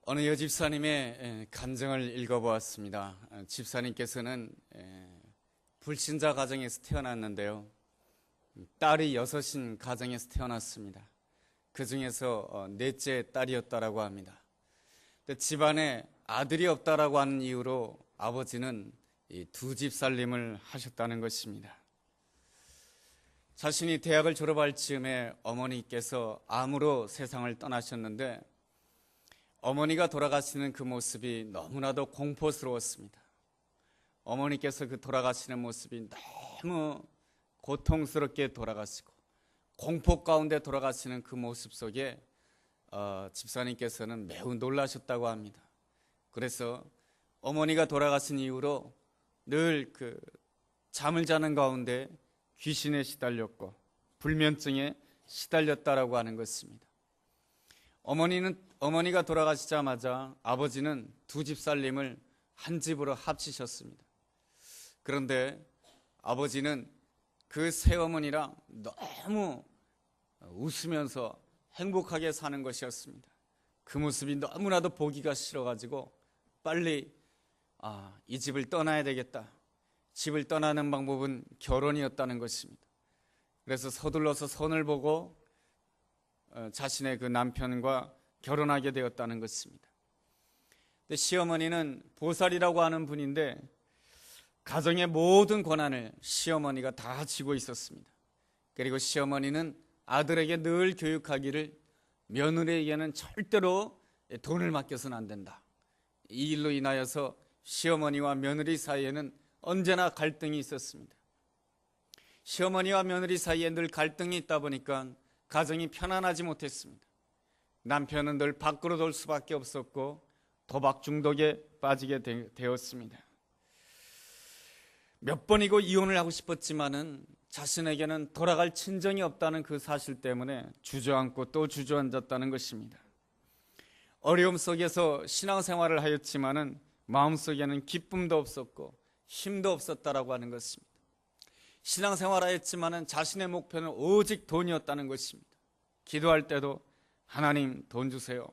어느 여집사님의 간증을 읽어보았습니다. 집사님께서는 불신자 가정에서 태어났는데요, 딸이 6인 가정에서 태어났습니다. 그 중에서 넷째 딸이었다라고 합니다. 집안에 아들이 없다라고 하는 이유로 아버지는 이 2집 살림을 하셨다는 것입니다. 자신이 대학을 졸업할 즈음에 어머니께서 암으로 세상을 떠나셨는데, 어머니가 돌아가시는 그 모습이 너무나도 공포스러웠습니다. 어머니께서 그 돌아가시는 모습이 너무 고통스럽게 돌아가시고 공포 가운데 돌아가시는 그 모습 속에 집사님께서는 매우 놀라셨다고 합니다. 그래서 어머니가 돌아가신 이후로 늘 그 잠을 자는 가운데 귀신에 시달렸고 불면증에 시달렸다라고 하는 것입니다. 어머니가 돌아가시자마자 아버지는 2집 살림을 한 집으로 합치셨습니다. 그런데 아버지는 그 새어머니랑 너무 웃으면서 행복하게 사는 것이었습니다. 그 모습이 너무나도 보기가 싫어가지고 빨리 이 집을 떠나야 되겠다. 집을 떠나는 방법은 결혼이었다는 것입니다. 그래서 서둘러서 선을 보고 자신의 그 남편과 결혼하게 되었다는 것입니다. 근데 시어머니는 보살이라고 하는 분인데 가정의 모든 권한을 시어머니가 다 쥐고 있었습니다. 그리고 시어머니는 아들에게 늘 교육하기를 며느리에게는 절대로 돈을 맡겨서는 안 된다. 이 일로 인하여서 시어머니와 며느리 사이에는 언제나 갈등이 있었습니다. 시어머니와 며느리 사이에 늘 갈등이 있다 보니까 가정이 편안하지 못했습니다. 남편은 늘 밖으로 돌 수밖에 없었고 도박 중독에 빠지게 되었습니다. 몇 번이고 이혼을 하고 싶었지만은 자신에게는 돌아갈 친정이 없다는 그 사실 때문에 주저앉고 또 주저앉았다는 것입니다. 어려움 속에서 신앙생활을 하였지만은 마음속에는 기쁨도 없었고 힘도 없었다라고 하는 것입니다. 신앙생활하였지만은 자신의 목표는 오직 돈이었다는 것입니다. 기도할 때도 하나님 돈 주세요.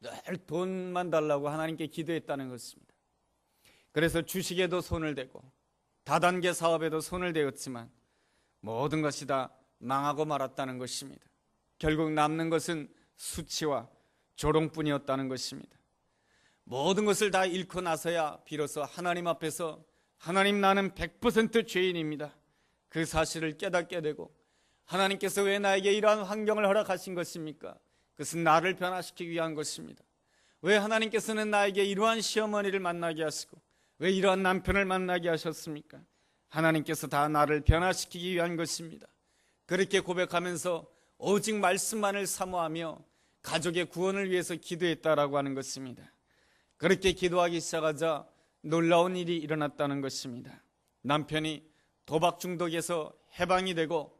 늘 돈만 달라고 하나님께 기도했다는 것입니다. 그래서 주식에도 손을 대고 다단계 사업에도 손을 대었지만 모든 것이 다 망하고 말았다는 것입니다. 결국 남는 것은 수치와 조롱뿐이었다는 것입니다. 모든 것을 다 잃고 나서야 비로소 하나님 앞에서 하나님, 나는 100% 죄인입니다. 그 사실을 깨닫게 되고 하나님께서 왜 나에게 이러한 환경을 허락하신 것입니까? 그것은 나를 변화시키기 위한 것입니다. 왜 하나님께서는 나에게 이러한 시어머니를 만나게 하시고 왜 이러한 남편을 만나게 하셨습니까? 하나님께서 다 나를 변화시키기 위한 것입니다. 그렇게 고백하면서 오직 말씀만을 사모하며 가족의 구원을 위해서 기도했다라고 하는 것입니다. 그렇게 기도하기 시작하자 놀라운 일이 일어났다는 것입니다. 남편이 도박 중독에서 해방이 되고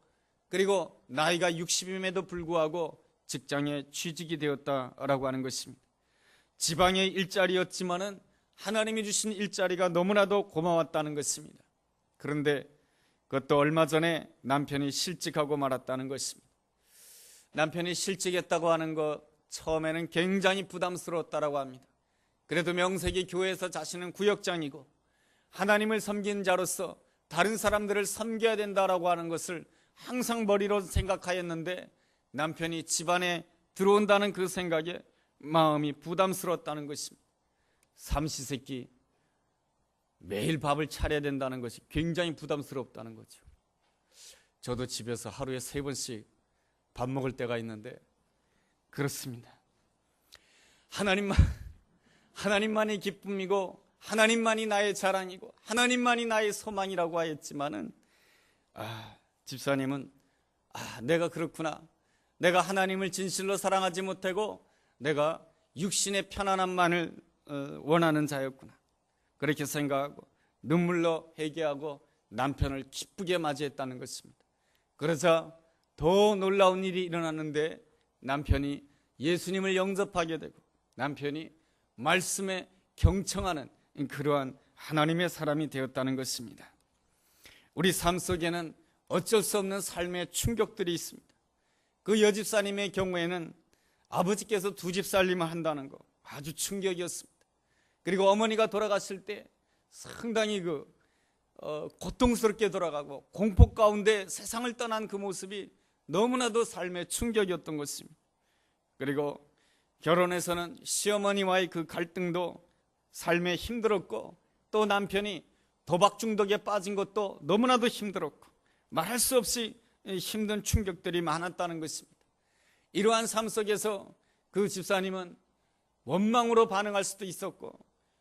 그리고 나이가 60임에도 불구하고 직장에 취직이 되었다라고 하는 것입니다. 지방의 일자리였지만은 하나님이 주신 일자리가 너무나도 고마웠다는 것입니다. 그런데 그것도 얼마 전에 남편이 실직하고 말았다는 것입니다. 남편이 실직했다고 하는 것 처음에는 굉장히 부담스러웠다라고 합니다. 그래도 명색이 교회에서 자신은 구역장이고 하나님을 섬기는 자로서 다른 사람들을 섬겨야 된다라고 하는 것을 항상 머리로 생각하였는데 남편이 집안에 들어온다는 그 생각에 마음이 부담스러웠다는 것입니다. 삼시세끼 매일 밥을 차려야 된다는 것이 굉장히 부담스럽다는 거죠. 저도 집에서 하루에 3번씩 밥 먹을 때가 있는데 그렇습니다. 하나님만이 기쁨이고 하나님만이 나의 자랑이고 하나님만이 나의 소망이라고 하였지만은 집사님은 내가 그렇구나. 내가 하나님을 진실로 사랑하지 못하고 내가 육신의 편안함만을 원하는 자였구나. 그렇게 생각하고 눈물로 회개하고 남편을 기쁘게 맞이했다는 것입니다. 그러자 더 놀라운 일이 일어났는데 남편이 예수님을 영접하게 되고 남편이 말씀에 경청하는 그러한 하나님의 사람이 되었다는 것입니다. 우리 삶 속에는 어쩔 수 없는 삶의 충격들이 있습니다. 그 여집사님의 경우에는 아버지께서 2집 살림을 한다는 것, 아주 충격이었습니다. 그리고 어머니가 돌아갔을 때 상당히 고통스럽게 돌아가고 공포 가운데 세상을 떠난 그 모습이 너무나도 삶의 충격이었던 것입니다. 그리고 결혼해서는 시어머니와의 그 갈등도 삶에 힘들었고, 또 남편이 도박 중독에 빠진 것도 너무나도 힘들었고, 말할 수 없이 힘든 충격들이 많았다는 것입니다. 이러한 삶 속에서 그 집사님은 원망으로 반응할 수도 있었고,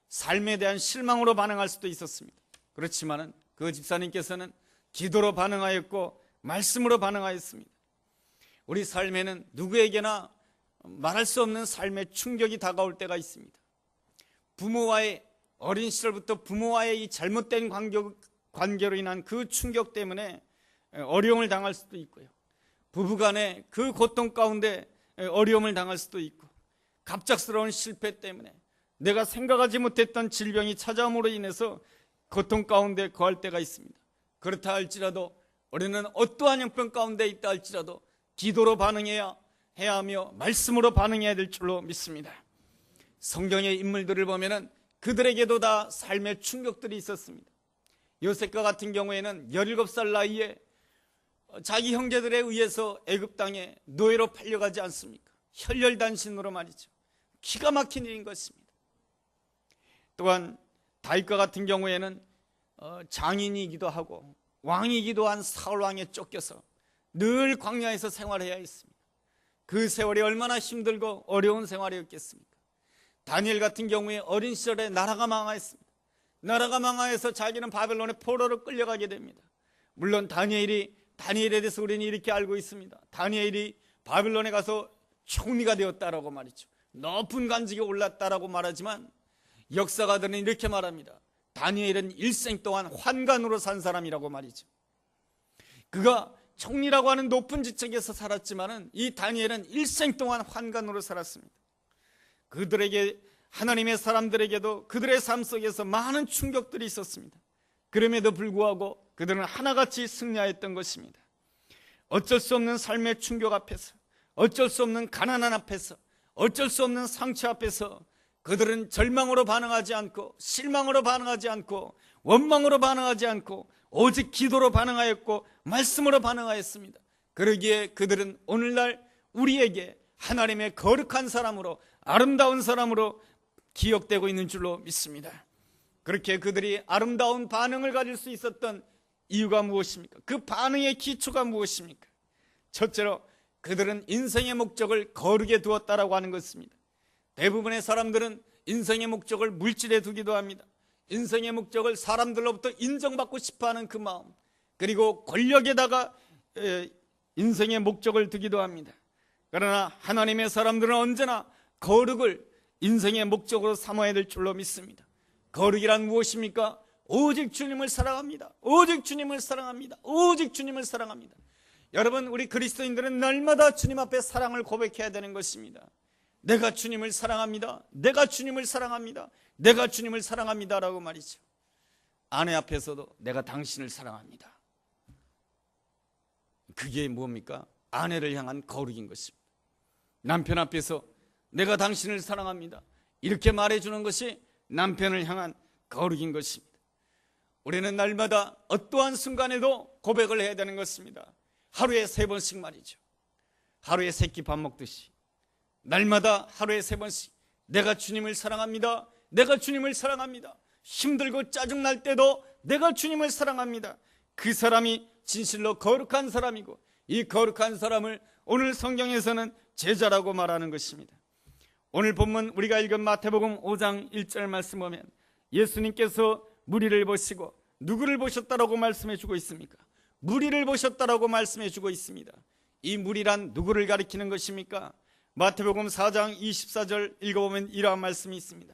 삶에 대한 실망으로 반응할 수도 있었습니다. 그렇지만은 그 집사님께서는 기도로 반응하였고 말씀으로 반응하였습니다. 우리 삶에는 누구에게나 말할 수 없는 삶의 충격이 다가올 때가 있습니다. 부모와의, 어린 시절부터 부모와의 이 잘못된 관계로 인한 그 충격 때문에 어려움을 당할 수도 있고요, 부부간에 그 고통 가운데 어려움을 당할 수도 있고, 갑작스러운 실패 때문에 내가 생각하지 못했던 질병이 찾아옴으로 인해서 고통 가운데 거할 때가 있습니다. 그렇다 할지라도 우리는 어떠한 형편 가운데 있다 할지라도 기도로 반응해야 하며 말씀으로 반응해야 될 줄로 믿습니다. 성경의 인물들을 보면은 그들에게도 다 삶의 충격들이 있었습니다. 요셉과 같은 경우에는 17살 나이에 자기 형제들에 의해서 애굽 땅에 노예로 팔려가지 않습니까? 혈혈단신으로 말이죠. 기가 막힌 일인 것입니다. 또한 다윗과 같은 경우에는 장인이기도 하고 왕이기도 한 사울 왕에 쫓겨서 늘 광야에서 생활해야 했습니다. 그 세월이 얼마나 힘들고 어려운 생활이었겠습니까? 다니엘 같은 경우에 어린 시절에 나라가 망하였습니다. 나라가 망하여서 자기는 바벨론의 포로로 끌려가게 됩니다. 물론 다니엘에 대해서 우리는 이렇게 알고 있습니다. 다니엘이 바벨론에 가서 총리가 되었다라고 말이죠. 높은 관직에 올랐다라고 말하지만 역사가들은 이렇게 말합니다. 다니엘은 일생 동안 환관으로 산 사람이라고 말이죠. 그가 총리라고 하는 높은 직책에서 살았지만은 이 다니엘은 일생 동안 환관으로 살았습니다. 그들에게, 하나님의 사람들에게도 그들의 삶 속에서 많은 충격들이 있었습니다. 그럼에도 불구하고 그들은 하나같이 승리하였던 것입니다. 어쩔 수 없는 삶의 충격 앞에서, 어쩔 수 없는 가난한 앞에서, 어쩔 수 없는 상처 앞에서 그들은 절망으로 반응하지 않고, 실망으로 반응하지 않고, 원망으로 반응하지 않고 오직 기도로 반응하였고 말씀으로 반응하였습니다. 그러기에 그들은 오늘날 우리에게 하나님의 거룩한 사람으로, 아름다운 사람으로 기억되고 있는 줄로 믿습니다. 그렇게 그들이 아름다운 반응을 가질 수 있었던 이유가 무엇입니까? 그 반응의 기초가 무엇입니까? 첫째로 그들은 인생의 목적을 거룩에 두었다라고 하는 것입니다. 대부분의 사람들은 인생의 목적을 물질에 두기도 합니다. 인생의 목적을 사람들로부터 인정받고 싶어하는 그 마음, 그리고 권력에다가 인생의 목적을 두기도 합니다. 그러나 하나님의 사람들은 언제나 거룩을 인생의 목적으로 삼아야 될 줄로 믿습니다. 거룩이란 무엇입니까? 오직 주님을 사랑합니다. 오직 주님을 사랑합니다. 오직 주님을 사랑합니다. 여러분, 우리 그리스도인들은 날마다 주님 앞에 사랑을 고백해야 되는 것입니다. 내가 주님을 사랑합니다. 내가 주님을 사랑합니다. 내가 주님을 사랑합니다라고 말이죠. 아내 앞에서도 내가 당신을 사랑합니다. 그게 뭡니까? 아내를 향한 거룩인 것입니다. 남편 앞에서 내가 당신을 사랑합니다, 이렇게 말해주는 것이 남편을 향한 거룩인 것입니다. 우리는 날마다 어떠한 순간에도 고백을 해야 되는 것입니다. 하루에 3번씩 말이죠. 하루에 3끼 밥 먹듯이 날마다 하루에 3번씩 내가 주님을 사랑합니다. 내가 주님을 사랑합니다. 힘들고 짜증날 때도 내가 주님을 사랑합니다. 그 사람이 진실로 거룩한 사람이고, 이 거룩한 사람을 오늘 성경에서는 제자라고 말하는 것입니다. 오늘 본문 우리가 읽은 마태복음 5장 1절 말씀 보면 예수님께서 무리를 보시고 누구를 보셨다라고 말씀해 주고 있습니까? 무리를 보셨다라고 말씀해 주고 있습니다. 이 무리란 누구를 가리키는 것입니까? 마태복음 4장 24절 읽어보면 이러한 말씀이 있습니다.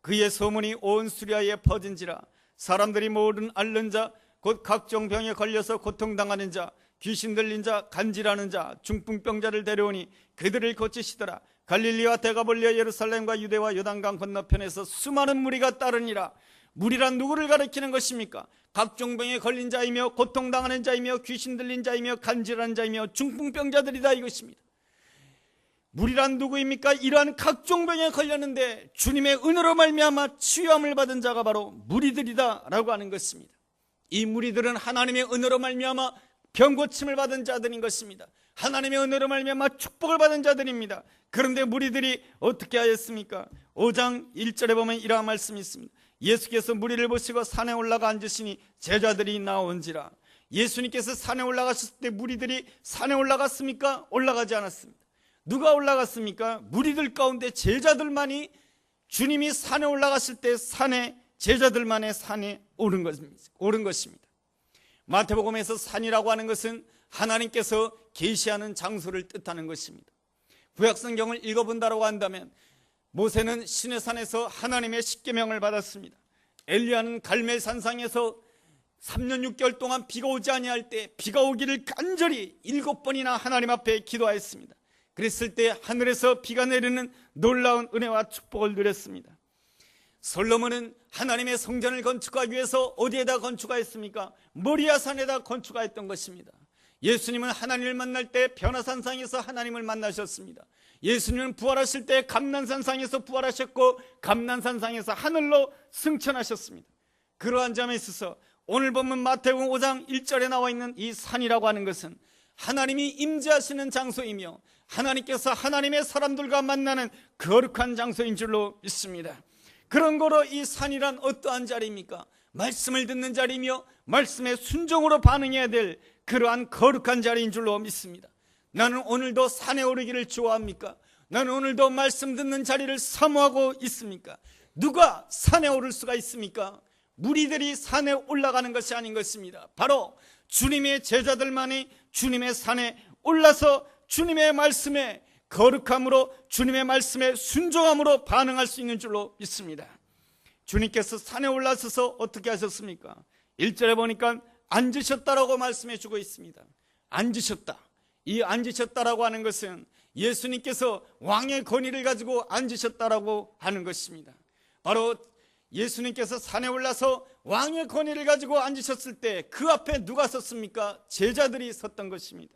그의 소문이 온 수리아에 퍼진지라 사람들이 모든 앓는 자, 곧 각종 병에 걸려서 고통당하는 자, 귀신 들린 자, 간질하는 자, 중풍병자를 데려오니 그들을 고치시더라. 갈릴리와 데가볼리아, 예루살렘과 유대와 요단강 건너편에서 수많은 무리가 따르니라. 무리란 누구를 가리키는 것입니까? 각종 병에 걸린 자이며 고통당하는 자이며 귀신 들린 자이며 간질하는 자이며 중풍병자들이다, 이것입니다. 물이란 누구입니까? 이러한 각종 병에 걸렸는데 주님의 은혜로 말미암아 치유함을 받은 자가 바로 무리들이다 라고 하는 것입니다. 이 무리들은 하나님의 은혜로 말미암아 병고침을 받은 자들인 것입니다. 하나님의 은혜로 말미암아 축복을 받은 자들입니다. 그런데 무리들이 어떻게 하였습니까? 5장 1절에 보면 이러한 말씀이 있습니다. 예수께서 무리를 보시고 산에 올라가 앉으시니 제자들이 나온지라. 예수님께서 산에 올라가셨을 때 무리들이 산에 올라갔습니까? 올라가지 않았습니다. 누가 올라갔습니까? 무리들 가운데 제자들만이 주님이 산에 올라갔을 때 산에 제자들만의 산에 오른 것입니다. 마태복음에서 산이라고 하는 것은 하나님께서 계시하는 장소를 뜻하는 것입니다. 구약성경을 읽어본다고 한다면 모세는 시내산에서 하나님의 십계명을 받았습니다. 엘리야는 갈멜산상에서 3년 6개월 동안 비가 오지 아니할 때 비가 오기를 간절히 7번이나 하나님 앞에 기도하였습니다. 그랬을 때 하늘에서 비가 내리는 놀라운 은혜와 축복을 누렸습니다. 솔로몬은 하나님의 성전을 건축하기 위해서 어디에다 건축하였습니까? 모리아 산에다 건축하였던 것입니다. 예수님은 하나님을 만날 때 변화산상에서 하나님을 만나셨습니다. 예수님은 부활하실 때 감난산상에서 부활하셨고 감난산상에서 하늘로 승천하셨습니다. 그러한 점에 있어서 오늘 본문 마태복음 5장 1절에 나와 있는 이 산이라고 하는 것은 하나님이 임재하시는 장소이며 하나님께서 하나님의 사람들과 만나는 거룩한 장소인 줄로 믿습니다. 그런 거로 이 산이란 어떠한 자리입니까? 말씀을 듣는 자리이며 말씀에 순종으로 반응해야 될 그러한 거룩한 자리인 줄로 믿습니다. 나는 오늘도 산에 오르기를 좋아합니까? 나는 오늘도 말씀 듣는 자리를 사모하고 있습니까? 누가 산에 오를 수가 있습니까? 무리들이 산에 올라가는 것이 아닌 것입니다. 바로 주님의 제자들만이 주님의 산에 올라서 주님의 말씀에 거룩함으로 주님의 말씀에 순종함으로 반응할 수 있는 줄로 믿습니다. 주님께서 산에 올라서서 어떻게 하셨습니까? 1절에 보니까 앉으셨다라고 말씀해 주고 있습니다. 앉으셨다. 이 앉으셨다라고 하는 것은 예수님께서 왕의 권위를 가지고 앉으셨다라고 하는 것입니다. 바로 예수님께서 산에 올라서 왕의 권위를 가지고 앉으셨을 때 그 앞에 누가 섰습니까? 제자들이 섰던 것입니다.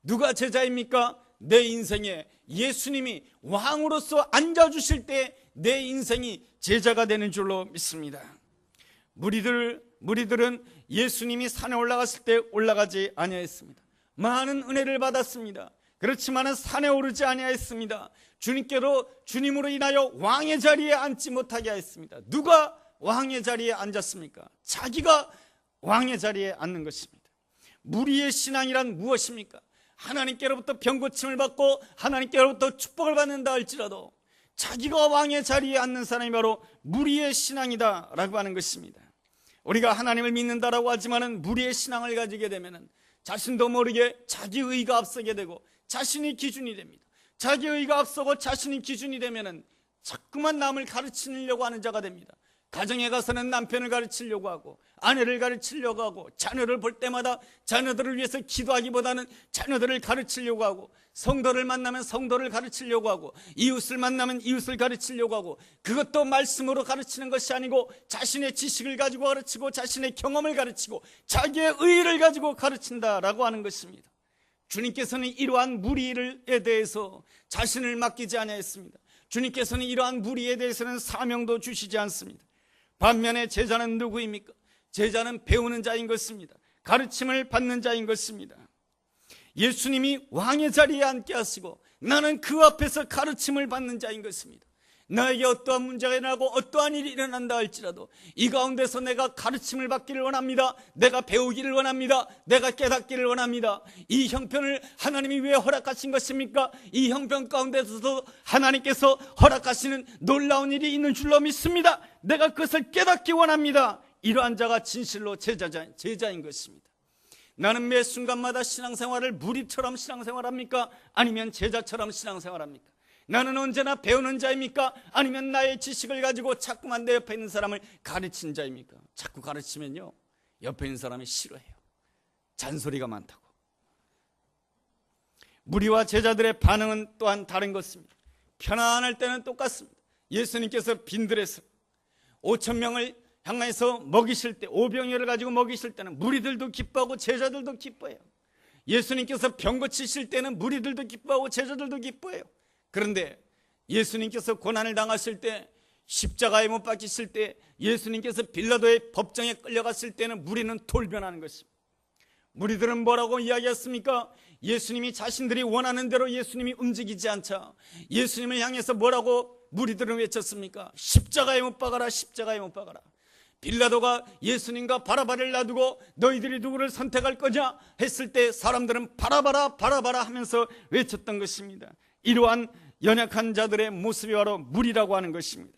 누가 제자입니까? 내 인생에 예수님이 왕으로서 앉아주실 때 내 인생이 제자가 되는 줄로 믿습니다. 무리들은 예수님이 산에 올라갔을 때 올라가지 아니하였습니다. 많은 은혜를 받았습니다. 그렇지만 산에 오르지 아니하였습니다. 주님으로 인하여 왕의 자리에 앉지 못하게 하였습니다. 누가 왕의 자리에 앉았습니까? 자기가 왕의 자리에 앉는 것입니다. 무리의 신앙이란 무엇입니까? 하나님께로부터 병고침을 받고 하나님께로부터 축복을 받는다 할지라도 자기가 왕의 자리에 앉는 사람이 바로 무리의 신앙이다 라고 하는 것입니다. 우리가 하나님을 믿는다라고 하지만 무리의 신앙을 가지게 되면 자신도 모르게 자기 의가 앞서게 되고 자신이 기준이 됩니다. 자기 의가 앞서고 자신이 기준이 되면 자꾸만 남을 가르치려고 하는 자가 됩니다. 가정에 가서는 남편을 가르치려고 하고 아내를 가르치려고 하고 자녀를 볼 때마다 자녀들을 위해서 기도하기보다는 자녀들을 가르치려고 하고 성도를 만나면 성도를 가르치려고 하고 이웃을 만나면 이웃을 가르치려고 하고 그것도 말씀으로 가르치는 것이 아니고 자신의 지식을 가지고 가르치고 자신의 경험을 가르치고 자기의 의의를 가지고 가르친다라고 하는 것입니다. 주님께서는 이러한 무리에 대해서 자신을 맡기지 아니하였습니다. 주님께서는 이러한 무리에 대해서는 사명도 주시지 않습니다. 반면에 제자는 누구입니까? 제자는 배우는 자인 것입니다. 가르침을 받는 자인 것입니다. 예수님이 왕의 자리에 앉게 하시고 나는 그 앞에서 가르침을 받는 자인 것입니다. 나에게 어떠한 문제가 일어나고 어떠한 일이 일어난다 할지라도 이 가운데서 내가 가르침을 받기를 원합니다. 내가 배우기를 원합니다. 내가 깨닫기를 원합니다. 이 형편을 하나님이 왜 허락하신 것입니까? 이 형편 가운데서도 하나님께서 허락하시는 놀라운 일이 있는 줄로 믿습니다. 내가 그것을 깨닫기 원합니다. 이러한 자가 진실로 제자인 것입니다. 나는 매 순간마다 신앙생활을 무리처럼 신앙생활합니까? 아니면 제자처럼 신앙생활합니까? 나는 언제나 배우는 자입니까? 아니면 나의 지식을 가지고 자꾸만 내 옆에 있는 사람을 가르치는 자입니까? 자꾸 가르치면요 옆에 있는 사람이 싫어해요. 잔소리가 많다고. 무리와 제자들의 반응은 또한 다른 것입니다. 편안할 때는 똑같습니다. 예수님께서 빈들에서 5,000명을 향해서 먹이실 때 오병이어를 가지고 먹이실 때는 무리들도 기뻐하고 제자들도 기뻐해요. 예수님께서 병 고치실 때는 무리들도 기뻐하고 제자들도 기뻐해요. 그런데 예수님께서 고난을 당하실 때, 십자가에 못 박히실 때, 예수님께서 빌라도의 법정에 끌려갔을 때는 무리는 돌변하는 것입니다. 무리들은 뭐라고 이야기했습니까? 예수님이 자신들이 원하는 대로 예수님이 움직이지 않자 예수님을 향해서 뭐라고 무리들은 외쳤습니까? 십자가에 못 박아라, 십자가에 못 박아라. 빌라도가 예수님과 바라바를 놔두고 너희들이 누구를 선택할 거냐 했을 때 사람들은 바라바라 바라바라 하면서 외쳤던 것입니다. 이러한 연약한 자들의 모습이 바로 무리라고 하는 것입니다.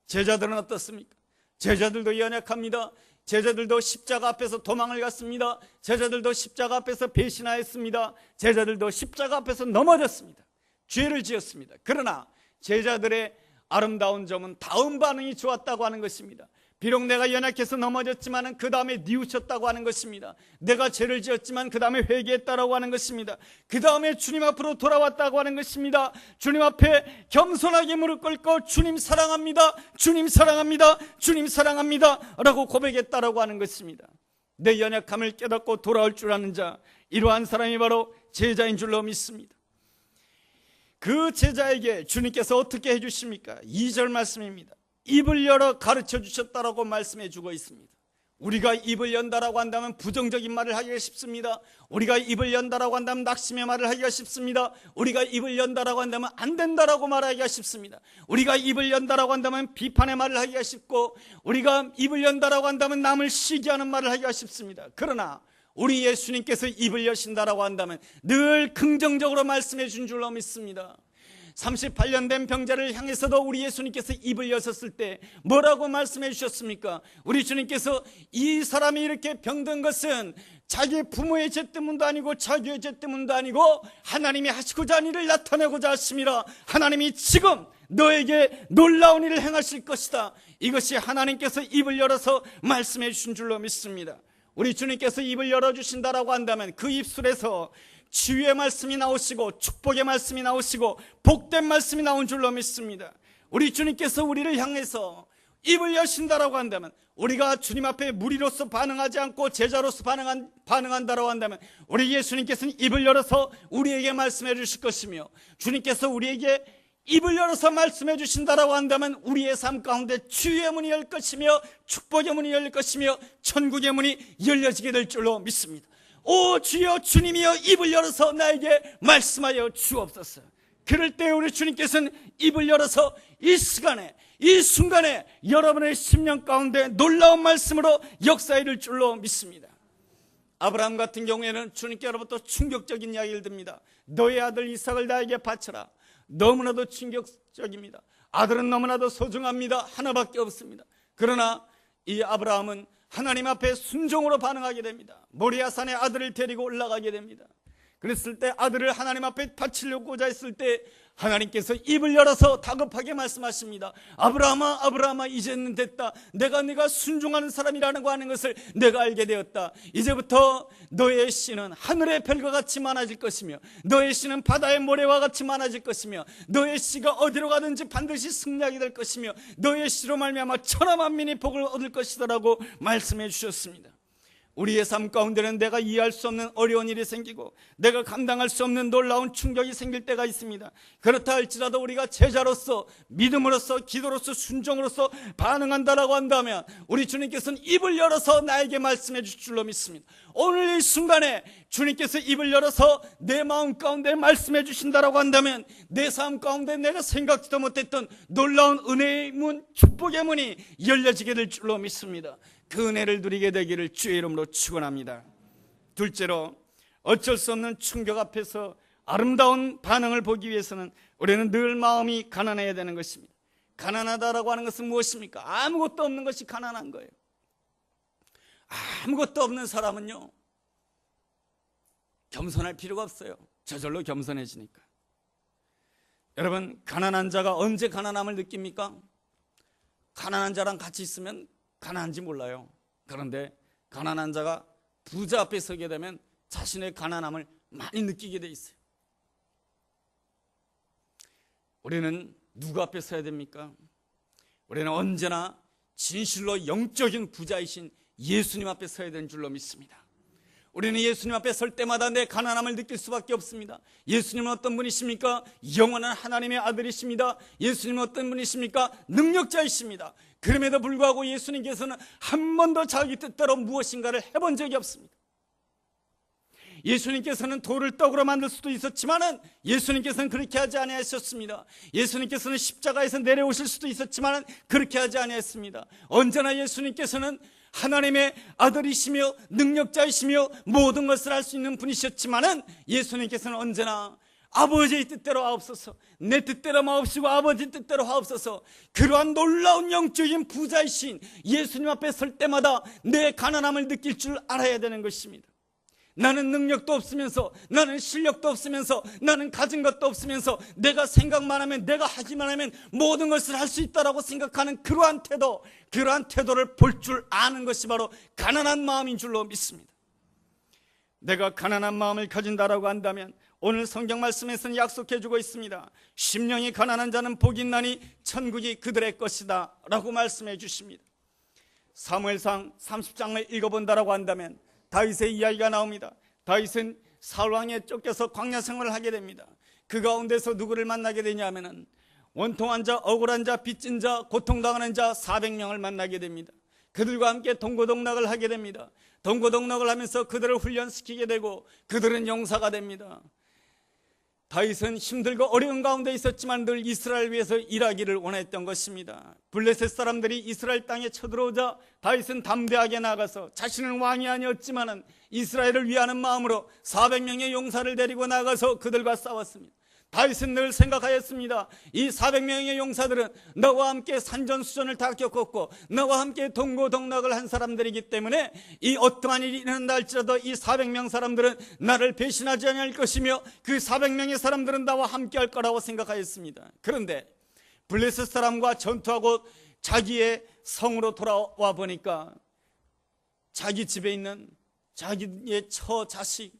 제자들은 어떻습니까? 제자들도 연약합니다. 제자들도 십자가 앞에서 도망을 갔습니다. 제자들도 십자가 앞에서 배신하였습니다. 제자들도 십자가 앞에서 넘어졌습니다. 죄를 지었습니다. 그러나 제자들의 아름다운 점은 다음 반응이 좋았다고 하는 것입니다. 비록 내가 연약해서 넘어졌지만 그 다음에 뉘우쳤다고 하는 것입니다. 내가 죄를 지었지만 그 다음에 회개했다라고 하는 것입니다. 그 다음에 주님 앞으로 돌아왔다고 하는 것입니다. 주님 앞에 겸손하게 무릎 꿇고 주님 사랑합니다, 주님 사랑합니다, 주님 사랑합니다 라고 고백했다라고 하는 것입니다. 내 연약함을 깨닫고 돌아올 줄 아는 자, 이러한 사람이 바로 제자인 줄로 믿습니다. 그 제자에게 주님께서 어떻게 해주십니까? 2절 말씀입니다. 입을 열어 가르쳐 주셨다라고 말씀해 주고 있습니다. 우리가 입을 연다라고 한다면 부정적인 말을 하기가 쉽습니다. 우리가 입을 연다라고 한다면 낙심의 말을 하기가 쉽습니다. 우리가 입을 연다라고 한다면 안 된다라고 말하기가 쉽습니다. 우리가 입을 연다라고 한다면 비판의 말을 하기가 쉽고, 우리가 입을 연다라고 한다면 남을 시기하는 말을 하기가 쉽습니다. 그러나 우리 예수님께서 입을 여신다라고 한다면 늘 긍정적으로 말씀해 준 줄로 믿습니다. 38년 된 병자를 향해서도 우리 예수님께서 입을 여셨을 때 뭐라고 말씀해 주셨습니까? 우리 주님께서 이 사람이 이렇게 병든 것은 자기 부모의 죄 때문도 아니고 자기의 죄 때문도 아니고 하나님이 하시고자 하는 일을 나타내고자 하심이라. 하나님이 지금 너에게 놀라운 일을 행하실 것이다. 이것이 하나님께서 입을 열어서 말씀해 주신 줄로 믿습니다. 우리 주님께서 입을 열어주신다라고 한다면 그 입술에서 치유의 말씀이 나오시고 축복의 말씀이 나오시고 복된 말씀이 나온 줄로 믿습니다. 우리 주님께서 우리를 향해서 입을 여신다라고 한다면, 우리가 주님 앞에 무리로서 반응하지 않고 제자로서 반응한다라고 한다면 우리 예수님께서는 입을 열어서 우리에게 말씀해 주실 것이며, 주님께서 우리에게 입을 열어서 말씀해 주신다라고 한다면 우리의 삶 가운데 치유의 문이 열 것이며 축복의 문이 열릴 것이며 천국의 문이 열려지게 될 줄로 믿습니다. 오 주여, 주님이여 입을 열어서 나에게 말씀하여 주옵소서. 그럴 때 우리 주님께서는 입을 열어서 이 시간에, 이 순간에 여러분의 심령 가운데 놀라운 말씀으로 역사해 줄 줄로 믿습니다. 아브라함 같은 경우에는 주님께로부터 충격적인 이야기를 듭니다. 너의 아들 이삭을 나에게 바쳐라. 너무나도 충격적입니다. 아들은 너무나도 소중합니다. 하나밖에 없습니다. 그러나 이 아브라함은 하나님 앞에 순종으로 반응하게 됩니다. 모리아산에 아들을 데리고 올라가게 됩니다. 그랬을 때 아들을 하나님 앞에 바치려고자 했을 때 하나님께서 입을 열어서 다급하게 말씀하십니다. 아브라함아, 아브라함아, 이제는 됐다. 네가 순종하는 사람이라는 거 하는 것을 내가 알게 되었다. 이제부터 너의 씨는 하늘의 별과 같이 많아질 것이며 너의 씨는 바다의 모래와 같이 많아질 것이며 너의 씨가 어디로 가든지 반드시 승리하게 될 것이며 너의 씨로 말미암아 천하 만민이 복을 얻을 것이다라고 말씀해 주셨습니다. 우리의 삶 가운데는 내가 이해할 수 없는 어려운 일이 생기고 내가 감당할 수 없는 놀라운 충격이 생길 때가 있습니다. 그렇다 할지라도 우리가 제자로서, 믿음으로써, 기도로서, 순종으로서 반응한다라고 한다면 우리 주님께서는 입을 열어서 나에게 말씀해 주실 줄로 믿습니다. 오늘 이 순간에 주님께서 입을 열어서 내 마음 가운데 말씀해 주신다라고 한다면 내 삶 가운데 내가 생각지도 못했던 놀라운 은혜의 문, 축복의 문이 열려지게 될 줄로 믿습니다. 그 은혜를 누리게 되기를 주의 이름으로 축원합니다. 둘째로, 어쩔 수 없는 충격 앞에서 아름다운 반응을 보기 위해서는 우리는 늘 마음이 가난해야 되는 것입니다. 가난하다라고 하는 것은 무엇입니까? 아무것도 없는 것이 가난한 거예요. 아무것도 없는 사람은요, 겸손할 필요가 없어요. 저절로 겸손해지니까. 여러분, 가난한 자가 언제 가난함을 느낍니까? 가난한 자랑 같이 있으면 가난한지 몰라요. 그런데 가난한 자가 부자 앞에 서게 되면 자신의 가난함을 많이 느끼게 돼 있어요. 우리는 누구 앞에 서야 됩니까? 우리는 언제나 진실로 영적인 부자이신 예수님 앞에 서야 되는 줄로 믿습니다. 우리는 예수님 앞에 설 때마다 내 가난함을 느낄 수밖에 없습니다. 예수님은 어떤 분이십니까? 영원한 하나님의 아들이십니다. 예수님은 어떤 분이십니까? 능력자이십니다. 그럼에도 불구하고 예수님께서는 한 번도 자기 뜻대로 무엇인가를 해본 적이 없습니다. 예수님께서는 돌을 떡으로 만들 수도 있었지만 예수님께서는 그렇게 하지 아니하셨습니다. 예수님께서는 십자가에서 내려오실 수도 있었지만 그렇게 하지 아니했습니다. 언제나 예수님께서는 하나님의 아들이시며 능력자이시며 모든 것을 할 수 있는 분이셨지만 예수님께서는 언제나 아버지의 뜻대로 하옵소서, 내 뜻대로 마옵시고 아버지 뜻대로 하옵소서, 그러한 놀라운 영적인 부자이신 예수님 앞에 설 때마다 내 가난함을 느낄 줄 알아야 되는 것입니다. 나는 능력도 없으면서, 나는 실력도 없으면서, 나는 가진 것도 없으면서 내가 생각만 하면, 내가 하기만 하면 모든 것을 할 수 있다라고 생각하는 그러한 태도를 볼 줄 아는 것이 바로 가난한 마음인 줄로 믿습니다. 내가 가난한 마음을 가진다라고 한다면 오늘 성경 말씀에서는 약속해 주고 있습니다. 심령이 가난한 자는 복이 있나니 천국이 그들의 것이다 라고 말씀해 주십니다. 사무엘상 30장을 읽어본다라고 한다면 다윗의 이야기가 나옵니다. 다윗은 사울왕에 쫓겨서 광야 생활을 하게 됩니다. 그 가운데서 누구를 만나게 되냐면은 원통한 자, 억울한 자, 빚진 자, 고통당하는 자 400명을 만나게 됩니다. 그들과 함께 동고동락을 하게 됩니다. 동고동락을 하면서 그들을 훈련시키게 되고 그들은 용사가 됩니다. 다윗은 힘들고 어려운 가운데 있었지만 늘 이스라엘을 위해서 일하기를 원했던 것입니다. 블레셋 사람들이 이스라엘 땅에 쳐들어오자 다윗은 담대하게 나가서 자신은 왕이 아니었지만 이스라엘을 위하는 마음으로 400명의 용사를 데리고 나가서 그들과 싸웠습니다. 다윗은 늘 생각하였습니다. 이 400명의 용사들은 나와 함께 산전수전을 다 겪었고 나와 함께 동고동락을 한 사람들이기 때문에 이 어떠한 일이 일어난다 할지라도 이 400명 사람들은 나를 배신하지 않을 것이며 그 400명의 사람들은 나와 함께 할 거라고 생각하였습니다. 그런데 블레셋 사람과 전투하고 자기의 성으로 돌아와 보니까 자기 집에 있는 자기의 처, 자식,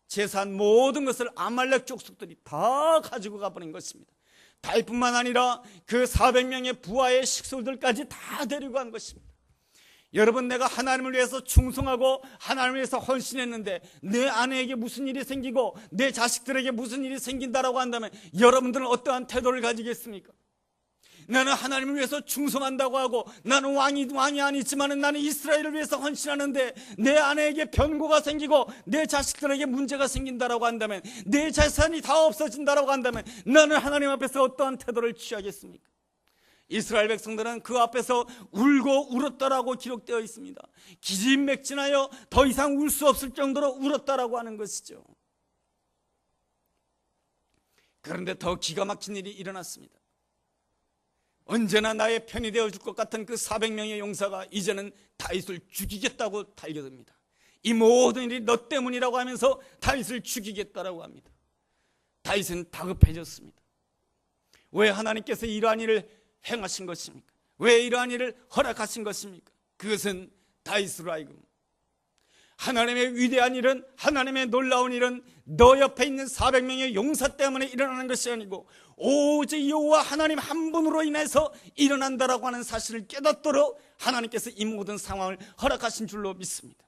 재산 모든 것을 아말렉 족속들이 다 가지고 가버린 것입니다. 다윗뿐만 아니라 그 400명의 부하의 식솔들까지 다 데리고 간 것입니다. 여러분, 내가 하나님을 위해서 충성하고 하나님을 위해서 헌신했는데 내 아내에게 무슨 일이 생기고 내 자식들에게 무슨 일이 생긴다라고 한다면 여러분들은 어떠한 태도를 가지겠습니까? 나는 하나님을 위해서 충성한다고 하고 나는 왕이 아니지만 나는 이스라엘을 위해서 헌신하는데 내 아내에게 변고가 생기고 내 자식들에게 문제가 생긴다라고 한다면, 내 재산이 다 없어진다라고 한다면 나는 하나님 앞에서 어떠한 태도를 취하겠습니까? 이스라엘 백성들은 그 앞에서 울고 울었다라고 기록되어 있습니다. 기진맥진하여 더 이상 울 수 없을 정도로 울었다라고 하는 것이죠. 그런데 더 기가 막힌 일이 일어났습니다. 언제나 나의 편이 되어줄 것 같은 그 400명의 용사가 이제는 다윗을 죽이겠다고 달려듭니다. 이 모든 일이 너 때문이라고 하면서 다윗을 죽이겠다라고 합니다. 다윗은 다급해졌습니다. 왜 하나님께서 이러한 일을 행하신 것입니까? 왜 이러한 일을 허락하신 것입니까? 그것은 다윗으로 하여금 하나님의 위대한 일은, 하나님의 놀라운 일은 너 옆에 있는 400명의 용사 때문에 일어나는 것이 아니고 오직 여호와 하나님 한 분으로 인해서 일어난다라고 하는 사실을 깨닫도록 하나님께서 이 모든 상황을 허락하신 줄로 믿습니다.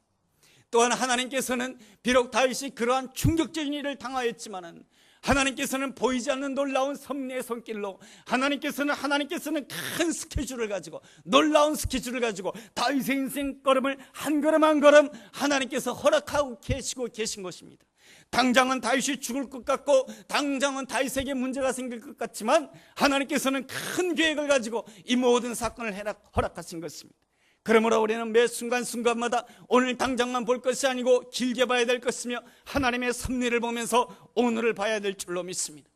또한 하나님께서는 비록 다윗이 그러한 충격적인 일을 당하였지만 하나님께서는 보이지 않는 놀라운 섭리의 손길로 하나님께서는 큰 스케줄을 가지고, 놀라운 스케줄을 가지고 다윗의 인생 걸음을 한 걸음 한 걸음 하나님께서 허락하고 계신 것입니다. 당장은 다윗이 죽을 것 같고 당장은 다윗에게 문제가 생길 것 같지만 하나님께서는 큰 계획을 가지고 이 모든 사건을 허락하신 것입니다. 그러므로 우리는 매 순간순간마다 오늘 당장만 볼 것이 아니고 길게 봐야 될 것이며 하나님의 섭리를 보면서 오늘을 봐야 될 줄로 믿습니다.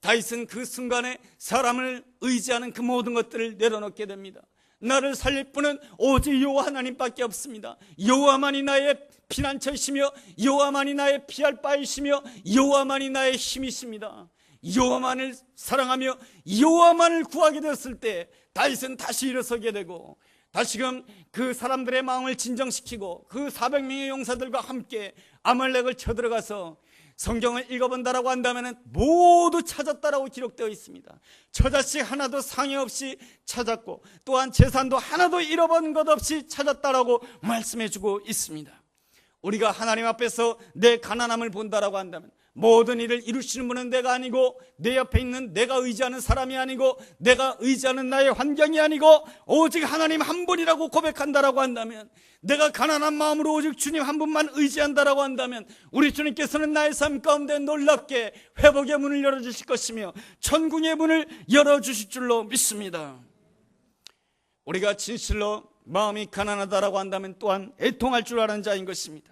다윗은 그 순간에 사람을 의지하는 그 모든 것들을 내려놓게 됩니다. 나를 살릴 분은 오직 여호와 하나님밖에 없습니다. 여호와만이 나의 피난처이시며 여호와만이 나의 피할 바이시며 여호와만이 나의 힘이십니다. 여호와만을 사랑하며 여호와만을 구하게 되었을 때 다윗은 다시 일어서게 되고 다시금 그 사람들의 마음을 진정시키고 그 400명의 용사들과 함께 아말렉을 쳐들어가서 성경을 읽어본다라고 한다면 모두 찾았다라고 기록되어 있습니다. 처자식 하나도 상해 없이 찾았고 또한 재산도 하나도 잃어버린 것 없이 찾았다라고 말씀해주고 있습니다. 우리가 하나님 앞에서 내 가난함을 본다라고 한다면 모든 일을 이루시는 분은 내가 아니고 내 옆에 있는 내가 의지하는 사람이 아니고 내가 의지하는 나의 환경이 아니고 오직 하나님 한 분이라고 고백한다라고 한다면, 내가 가난한 마음으로 오직 주님 한 분만 의지한다라고 한다면 우리 주님께서는 나의 삶 가운데 놀랍게 회복의 문을 열어주실 것이며 천국의 문을 열어주실 줄로 믿습니다. 우리가 진실로 마음이 가난하다라고 한다면 또한 애통할 줄 아는 자인 것입니다.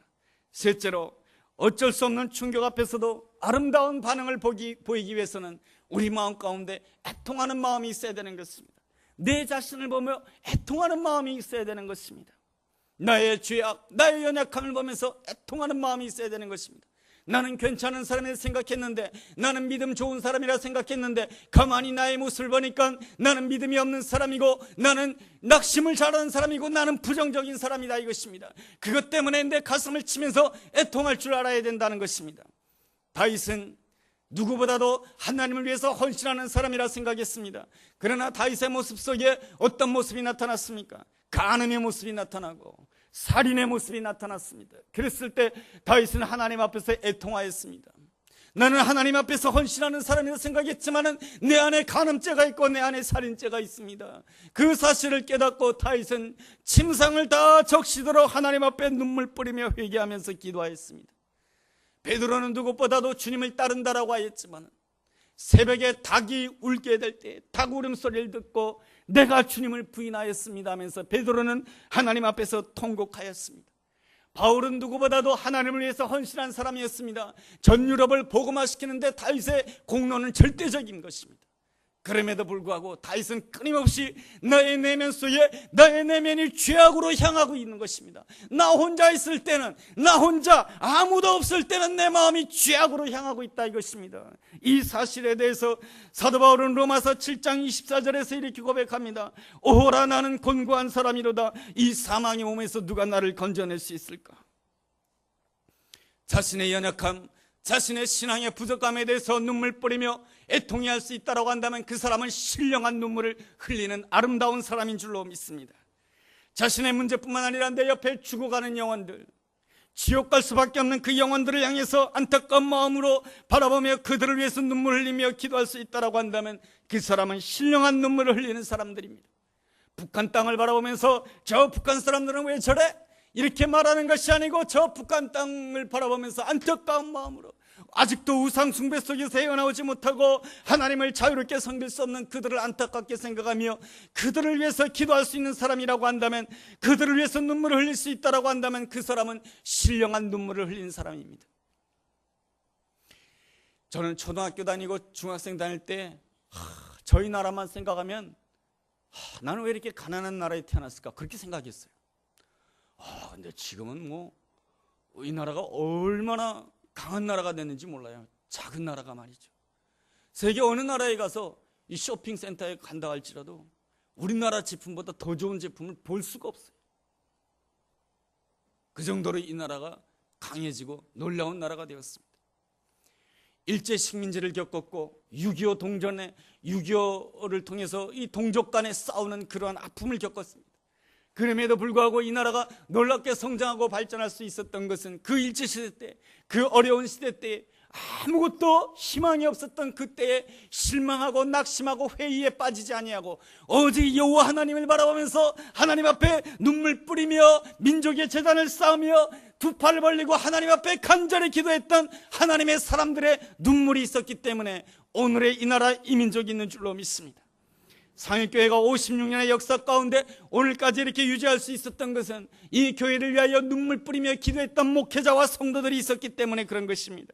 셋째로, 어쩔 수 없는 충격 앞에서도 아름다운 반응을 보이기 위해서는 우리 마음 가운데 애통하는 마음이 있어야 되는 것입니다. 내 자신을 보며 애통하는 마음이 있어야 되는 것입니다. 나의 죄악, 나의 연약함을 보면서 애통하는 마음이 있어야 되는 것입니다. 나는 괜찮은 사람이라 생각했는데, 나는 믿음 좋은 사람이라 생각했는데 가만히 나의 모습을 보니까 나는 믿음이 없는 사람이고, 나는 낙심을 잘하는 사람이고, 나는 부정적인 사람이다 이것입니다. 그것 때문에 내 가슴을 치면서 애통할 줄 알아야 된다는 것입니다. 다윗은 누구보다도 하나님을 위해서 헌신하는 사람이라 생각했습니다. 그러나 다윗의 모습 속에 어떤 모습이 나타났습니까? 간음의 모습이 나타나고 살인의 모습이 나타났습니다. 그랬을 때 다윗은 하나님 앞에서 애통하였습니다. 나는 하나님 앞에서 헌신하는 사람이라 생각했지만 내 안에 간음죄가 있고 내 안에 살인죄가 있습니다. 그 사실을 깨닫고 다윗은 침상을 다 적시도록 하나님 앞에 눈물 뿌리며 회개하면서 기도하였습니다. 베드로는 누구보다도 주님을 따른다라고 하였지만 새벽에 닭이 울게 될 때 닭 울음소리를 듣고 내가 주님을 부인하였습니다 하면서 베드로는 하나님 앞에서 통곡하였습니다. 바울은 누구보다도 하나님을 위해서 헌신한 사람이었습니다. 전 유럽을 복음화시키는데 다윗의 공로는 절대적인 것입니다. 그럼에도 불구하고 다윗은 끊임없이 나의 내면 속에 나의 내면이 죄악으로 향하고 있는 것입니다. 나 혼자 있을 때는, 나 혼자 아무도 없을 때는 내 마음이 죄악으로 향하고 있다 이것입니다. 이 사실에 대해서 사도 바울은 로마서 7장 24절에서 이렇게 고백합니다. 오호라, 나는 곤고한 사람이로다. 이 사망의 몸에서 누가 나를 건져낼 수 있을까? 자신의 연약함, 자신의 신앙의 부족함에 대해서 눈물 뿌리며 애통해할 수 있다고 한다면 그 사람은 신령한 눈물을 흘리는 아름다운 사람인 줄로 믿습니다. 자신의 문제뿐만 아니라 내 옆에 죽어가는 영혼들, 지옥 갈 수밖에 없는 그 영혼들을 향해서 안타까운 마음으로 바라보며 그들을 위해서 눈물을 흘리며 기도할 수 있다고 한다면 그 사람은 신령한 눈물을 흘리는 사람들입니다. 북한 땅을 바라보면서 저 북한 사람들은 왜 저래? 이렇게 말하는 것이 아니고 저 북한 땅을 바라보면서 안타까운 마음으로 아직도 우상 숭배 속에서 헤어나오지 못하고 하나님을 자유롭게 섬길 수 없는 그들을 안타깝게 생각하며 그들을 위해서 기도할 수 있는 사람이라고 한다면, 그들을 위해서 눈물을 흘릴 수 있다고 한다면 그 사람은 신령한 눈물을 흘리는 사람입니다. 저는 초등학교 다니고 중학생 다닐 때 저희 나라만 생각하면 나는 왜 이렇게 가난한 나라에 태어났을까 그렇게 생각했어요. 근데 지금은 이 나라가 얼마나 강한 나라가 됐는지 몰라요. 작은 나라가 말이죠. 세계 어느 나라에 가서 이 쇼핑센터에 간다 할지라도 우리나라 제품보다 더 좋은 제품을 볼 수가 없어요. 그 정도로 이 나라가 강해지고 놀라운 나라가 되었습니다. 일제 식민지를 겪었고 6.25 동전에 6.25를 통해서 이 동족 간에 싸우는 그러한 아픔을 겪었습니다. 그럼에도 불구하고 이 나라가 놀랍게 성장하고 발전할 수 있었던 것은 그 일제시대 때, 그 어려운 시대 때 아무것도 희망이 없었던 그때에 실망하고 낙심하고 회의에 빠지지 아니하고 오직 여호와 하나님을 바라보면서 하나님 앞에 눈물 뿌리며 민족의 재단을 쌓으며 두 팔을 벌리고 하나님 앞에 간절히 기도했던 하나님의 사람들의 눈물이 있었기 때문에 오늘의 이 나라 이 민족이 있는 줄로 믿습니다. 상일교회가 56년의 역사 가운데 오늘까지 이렇게 유지할 수 있었던 것은 이 교회를 위하여 눈물 뿌리며 기도했던 목회자와 성도들이 있었기 때문에 그런 것입니다.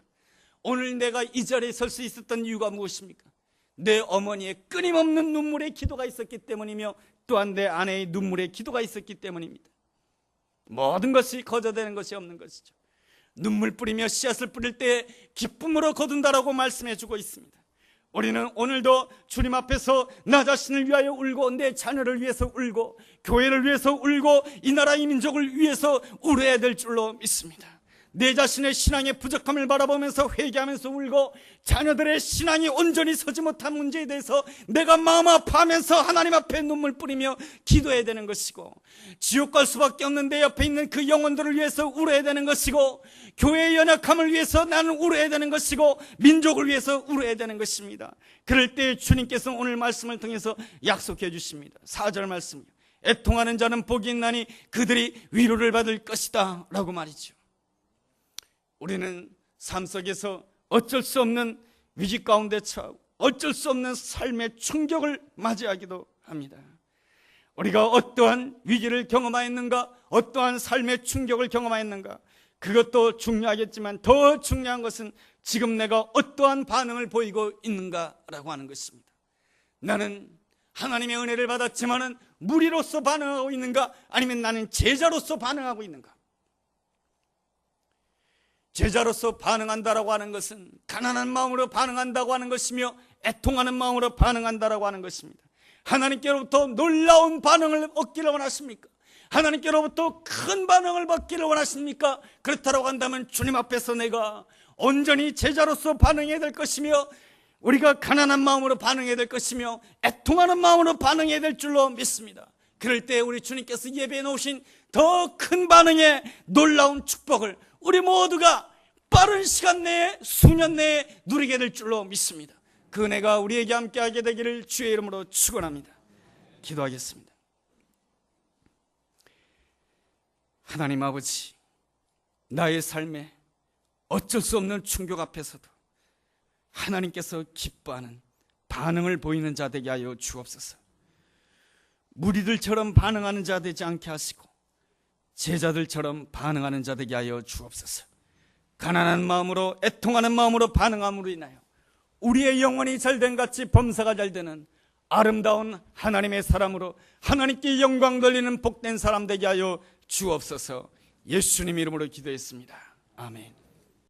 오늘 내가 이 자리에 설 수 있었던 이유가 무엇입니까? 내 어머니의 끊임없는 눈물의 기도가 있었기 때문이며 또한 내 아내의 눈물의 기도가 있었기 때문입니다. 모든 것이 거저되는 것이 없는 것이죠. 눈물 뿌리며 씨앗을 뿌릴 때 기쁨으로 거둔다라고 말씀해 주고 있습니다. 우리는 오늘도 주님 앞에서 나 자신을 위하여 울고 내 자녀를 위해서 울고 교회를 위해서 울고 이 나라 이 민족을 위해서 울어야 될 줄로 믿습니다. 내 자신의 신앙의 부족함을 바라보면서 회개하면서 울고 자녀들의 신앙이 온전히 서지 못한 문제에 대해서 내가 마음 아파하면서 하나님 앞에 눈물 뿌리며 기도해야 되는 것이고, 지옥 갈 수밖에 없는 내 옆에 있는 그 영혼들을 위해서 울어야 되는 것이고, 교회의 연약함을 위해서 나는 울어야 되는 것이고, 민족을 위해서 울어야 되는 것입니다. 그럴 때 주님께서 오늘 말씀을 통해서 약속해 주십니다. 4절 말씀이요, 애통하는 자는 복이 있나니 그들이 위로를 받을 것이다 라고 말이죠. 우리는 삶 속에서 어쩔 수 없는 위기 가운데 처하고 어쩔 수 없는 삶의 충격을 맞이하기도 합니다. 우리가 어떠한 위기를 경험하였는가, 어떠한 삶의 충격을 경험하였는가, 그것도 중요하겠지만 더 중요한 것은 지금 내가 어떠한 반응을 보이고 있는가라고 하는 것입니다. 나는 하나님의 은혜를 받았지만은 무리로서 반응하고 있는가, 아니면 나는 제자로서 반응하고 있는가. 제자로서 반응한다라고 하는 것은 가난한 마음으로 반응한다고 하는 것이며, 애통하는 마음으로 반응한다라고 하는 것입니다. 하나님께로부터 놀라운 반응을 얻기를 원하십니까? 하나님께로부터 큰 반응을 받기를 원하십니까? 그렇다고 한다면 주님 앞에서 내가 온전히 제자로서 반응해야 될 것이며, 우리가 가난한 마음으로 반응해야 될 것이며, 애통하는 마음으로 반응해야 될 줄로 믿습니다. 그럴 때 우리 주님께서 예배해 놓으신 더 큰 반응의 놀라운 축복을 우리 모두가 빠른 시간 내에, 수년 내에 누리게 될 줄로 믿습니다. 그 은혜가 우리에게 함께하게 되기를 주의 이름으로 축원합니다. 기도하겠습니다. 하나님 아버지, 나의 삶에 어쩔 수 없는 충격 앞에서도 하나님께서 기뻐하는 반응을 보이는 자 되게 하여 주옵소서. 무리들처럼 반응하는 자 되지 않게 하시고 제자들처럼 반응하는 자 되게 하여 주옵소서. 가난한 마음으로, 애통하는 마음으로 반응함으로 인하여 우리의 영혼이 잘된 같이 범사가 잘되는 아름다운 하나님의 사람으로 하나님께 영광 돌리는 복된 사람 되게 하여 주옵소서. 예수님 이름으로 기도했습니다. 아멘.